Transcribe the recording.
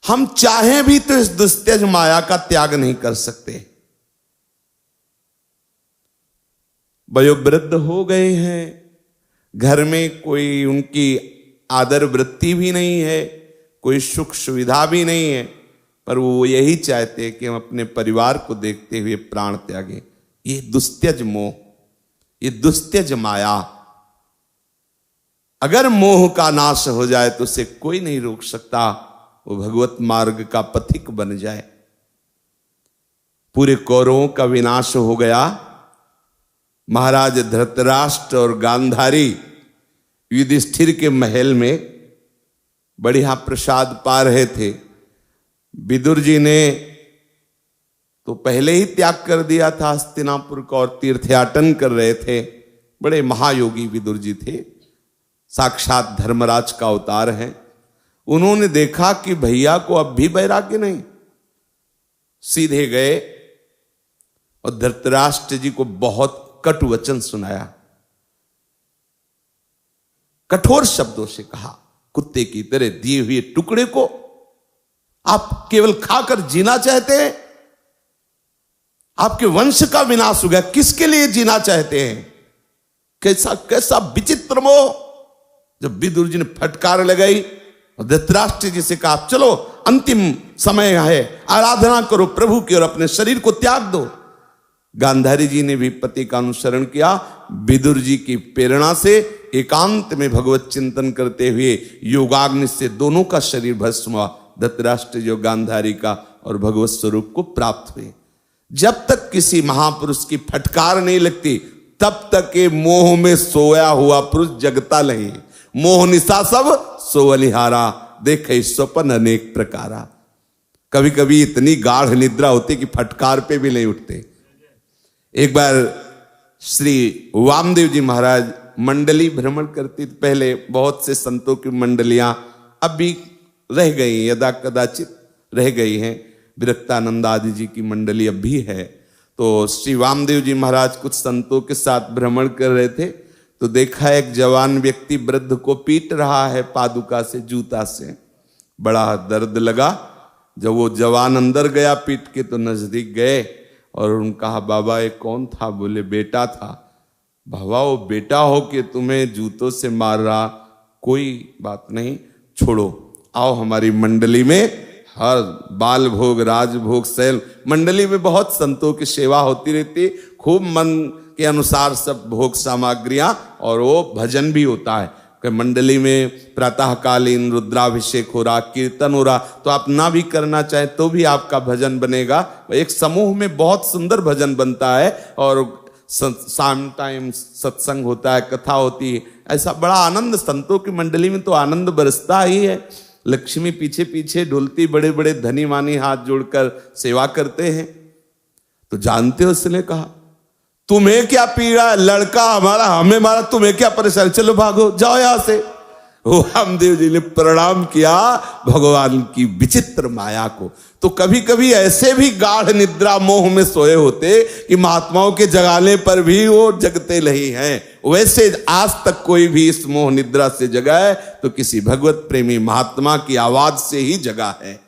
हम चाहें भी तो इस दुस्त्यज माया का त्याग नहीं कर सकते। वयोवृद्ध हो गए हैं, घर में कोई उनकी आदर वृत्ति भी नहीं है, कोई सुख सुविधा भी नहीं है, पर वो यही चाहते कि हम अपने परिवार को देखते हुए प्राण त्यागें। ये दुस्त्यज मोह, ये दुस्त्यज माया। अगर मोह का नाश हो जाए तो उसे कोई नहीं रोक सकता, वो भगवत मार्ग का पथिक बन जाए। पूरे कौरवों का विनाश हो गया। महाराज धृतराष्ट्र और गांधारी युधिष्ठिर के महल में बढ़िया प्रसाद पा रहे थे। विदुर जी ने तो पहले ही त्याग कर दिया था हस्तिनापुर का और तीर्थयाटन कर रहे थे। बड़े महायोगी विदुर जी थे, साक्षात धर्मराज का अवतार हैं। उन्होंने देखा कि भैया को अब भी वैराग्य नहीं, सीधे गए और धृतराष्ट्र जी को बहुत कटु वचन सुनाया, कठोर शब्दों से कहा, कुत्ते की तरह दिए हुए टुकड़े को आप केवल खाकर जीना चाहते हैं? आपके वंश का विनाश हो गया, किसके लिए जीना चाहते हैं? कैसा कैसा विचित्र मोह। जब विदुर जी ने फटकार लगाई और धृतराष्ट्र जी से कहा, चलो अंतिम समय है, आराधना करो प्रभु की और अपने शरीर को त्याग दो। गांधारी जी ने भी पति का अनुसरण किया। विदुर जी की प्रेरणा से एकांत में भगवत चिंतन करते हुए योगाग्नि से दोनों का शरीर भस्म हुआ। धृतराष्ट्र जो गांधारी का और भगवत स्वरूप को प्राप्त हुए। जब तक किसी महापुरुष की फटकार नहीं लगती तब तक ये मोह में सोया हुआ पुरुष जगता नहीं। मोह निशा सब सोवलिहारा, देखे स्वप्न अनेक प्रकारा। कभी कभी इतनी गाढ़ निद्रा होती कि फटकार पे भी नहीं उठते। एक बार श्री वामदेव जी महाराज मंडली भ्रमण करती थी। पहले बहुत से संतों की मंडलियां अब भी रह गई, यदा कदाचित रह गई हैं। विरक्तानंद आदि जी की मंडली अब भी है। तो श्री वामदेव जी महाराज कुछ संतों के साथ भ्रमण कर रहे थे, तो देखा एक जवान व्यक्ति वृद्ध को पीट रहा है पादुका से, जूता से। बड़ा दर्द लगा। जब वो जवान अंदर गया पीट के, तो नजदीक गए और उन्होंने कहा, बाबा ये कौन था? बोले बेटा था। बाबा वो बेटा हो कि तुम्हें जूतों से मार रहा? कोई बात नहीं, छोड़ो, आओ हमारी मंडली में। हर बाल भोग, राजभोग, शैल मंडली में बहुत संतों की सेवा होती रहती, खूब मन के अनुसार सब भोग सामग्रियां, और वो भजन भी होता है कि मंडली में प्रातःकालीन रुद्राभिषेक हो रहा, कीर्तन हो रहा, तो आप ना भी करना चाहें तो भी आपका भजन बनेगा। एक समूह में बहुत सुंदर भजन बनता है और शाम टाइम सत्संग होता है, कथा होती है। ऐसा बड़ा आनंद संतों की मंडली में तो आनंद बरसता ही है। लक्ष्मी पीछे पीछे डुलती, बड़े बड़े धनी मानी हाथ जोड़कर सेवा करते हैं। तो जानते हो, उसने कहा, तुम्हें क्या पीड़ा? लड़का हमारा हमें मारा, तुम्हें क्या परेशानी? चलो भागो, जाओ यहां से। रामदेव जी ने प्रणाम किया भगवान की विचित्र माया को। तो कभी कभी ऐसे भी गाढ़ निद्रा मोह में सोए होते कि महात्माओं के जगाने पर भी वो जगते नहीं हैं। वैसे आज तक कोई भी इस मोह निद्रा से जगा है तो किसी भगवत प्रेमी महात्मा की आवाज से ही जगा है।